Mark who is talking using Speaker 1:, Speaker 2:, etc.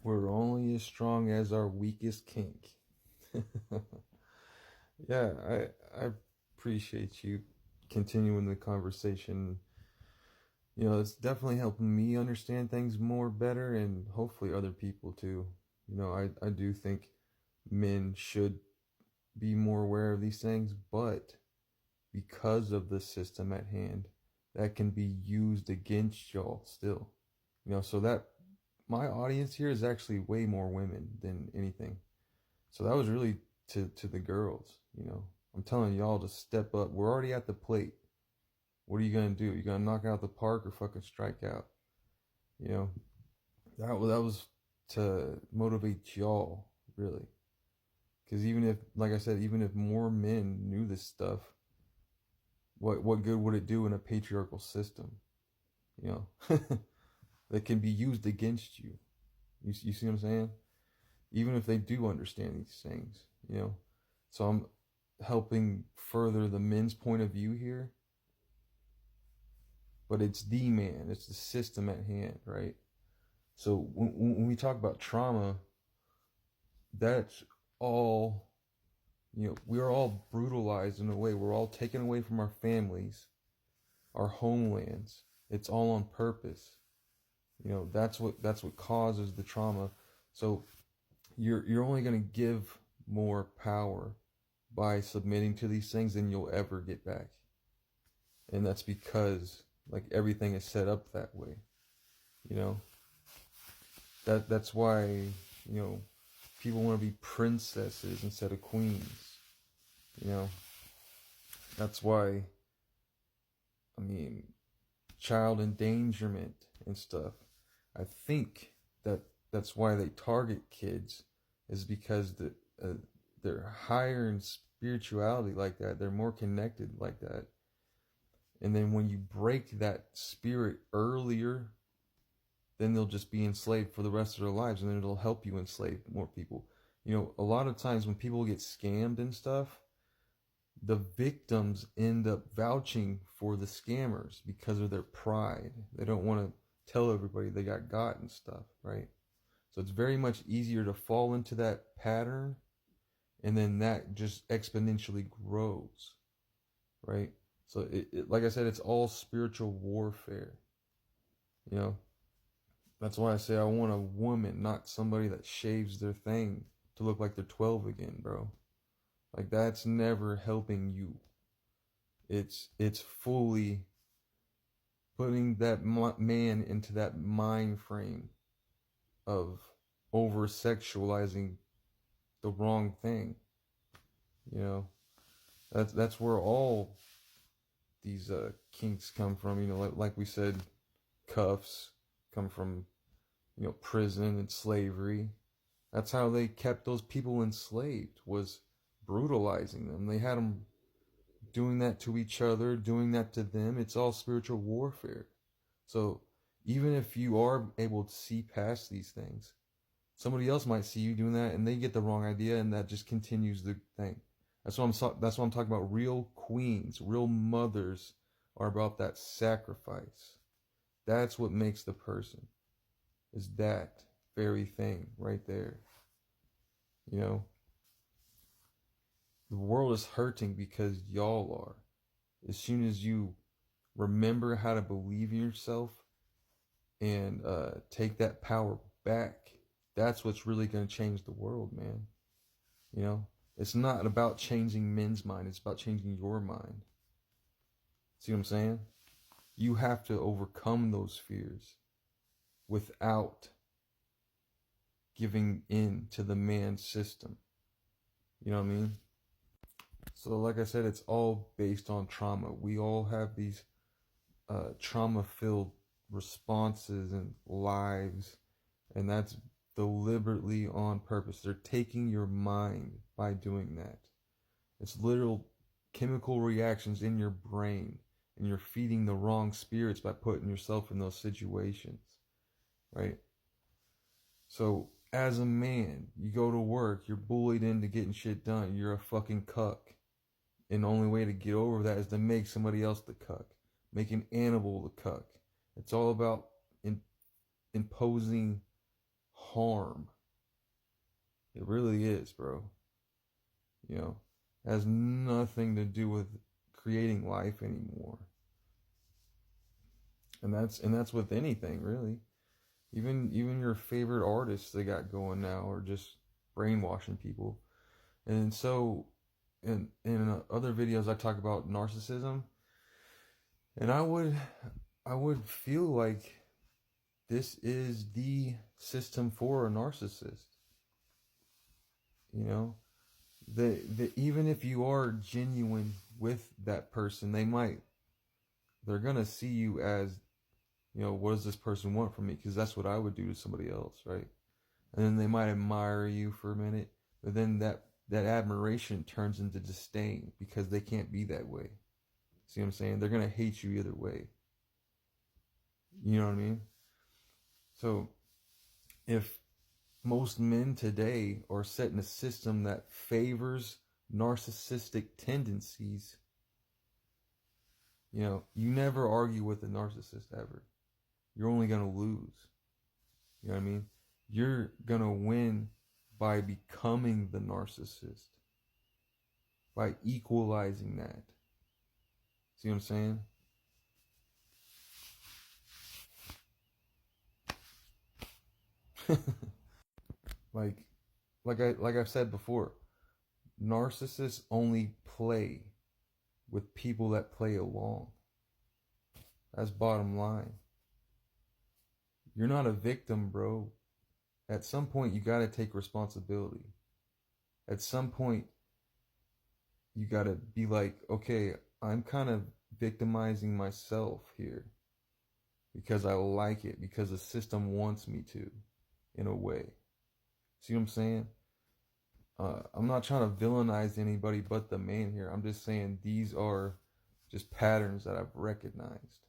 Speaker 1: We're only as strong as our weakest kink. Yeah, I appreciate you continuing the conversation. It's definitely helping me understand things more better and hopefully other people too. I do think men should be more aware of these things, but because of the system at hand, that can be used against y'all still. So that my audience here is actually way more women than anything. So that was really to the girls. I'm telling y'all to step up. We're already at the plate. What are you gonna do? You gonna knock out the park or fucking strike out? You know that was to motivate y'all really. Because even if, like I said, even if more men knew this stuff, what good would it do in a patriarchal system? You know, that can be used against you. You see what I'm saying? Even if they do understand these things. So I'm helping further the men's point of view here, but it's the man, it's the system at hand, right? So when we talk about trauma, that's all, we're all brutalized in a way. We're all taken away from our families, our homelands. It's all on purpose. That's what causes the trauma. So you're only going to give more power by submitting to these things than you'll ever get back. And that's because like everything is set up that way. You know? That's why, people want to be princesses instead of queens. You know? That's why, I mean, child endangerment and stuff. I think that's why they target kids, is because they're higher in spirituality like that. They're more connected like that. And then when you break that spirit earlier, then they'll just be enslaved for the rest of their lives, and then it'll help you enslave more people. A lot of times when people get scammed and stuff, the victims end up vouching for the scammers because of their pride. They don't want to tell everybody they got and stuff, right? So it's very much easier to fall into that pattern, and then that just exponentially grows, right? So like I said, it's all spiritual warfare. You know, that's why I say I want a woman, not somebody that shaves their thing to look like they're 12 again, bro. Like that's never helping you. It's fully putting that man into that mind frame of over sexualizing the wrong thing. You know, that's where all these kinks come from. Like we said, cuffs come from prison and slavery. That's how they kept those people enslaved, was brutalizing them. They had them doing that to each other, doing that to them. It's all spiritual warfare. So even if you are able to see past these things, somebody else might see you doing that and they get the wrong idea, and that just continues the thing. That's what I'm talking about. Real queens, real mothers are about that sacrifice. That's what makes the person, is that very thing right there. You know, the world is hurting because y'all are. As soon as you remember how to believe in yourself and take that power back, that's what's really going to change the world, man. It's not about changing men's mind, it's about changing your mind. See what I'm saying? You have to overcome those fears without giving in to the man system. You know what I mean? So like I said, it's all based on trauma. We all have these trauma-filled responses and lives, and that's deliberately on purpose. They're taking your mind by doing that. It's literal chemical reactions in your brain, and you're feeding the wrong spirits by putting yourself in those situations, right? So as a man, you go to work, you're bullied into getting shit done, you're a fucking cuck. And the only way to get over that is to make somebody else the cuck. Make an animal the cuck. It's all about imposing harm. It really is, bro. You know, it has nothing to do with creating life anymore. And that's with anything, really. Even your favorite artists they got going now are just brainwashing people. And so in other videos I talk about narcissism, and I would feel like this is the system for a narcissist. You know, the even if you are genuine with that person, they're gonna see you as, you know, what does this person want from me? Because that's what I would do to somebody else, right? And then they might admire you for a minute, but then that admiration turns into disdain because they can't be that way. See what I'm saying? They're gonna hate you either way. You know what I mean? So if most men today are set in a system that favors narcissistic tendencies, you know, you never argue with a narcissist ever. You're only gonna lose. You know what I mean? You're gonna win by becoming the narcissist, by equalizing that. See what I'm saying? like I've said before, narcissists only play with people that play along. That's bottom line. You're not a victim, bro. At some point you got to take responsibility. At some point you got to be like, okay, I'm kind of victimizing myself here because I like it, because the system wants me to, in a way. See what I'm saying? I'm not trying to villainize anybody but the man here. I'm just saying these are just patterns that I've recognized.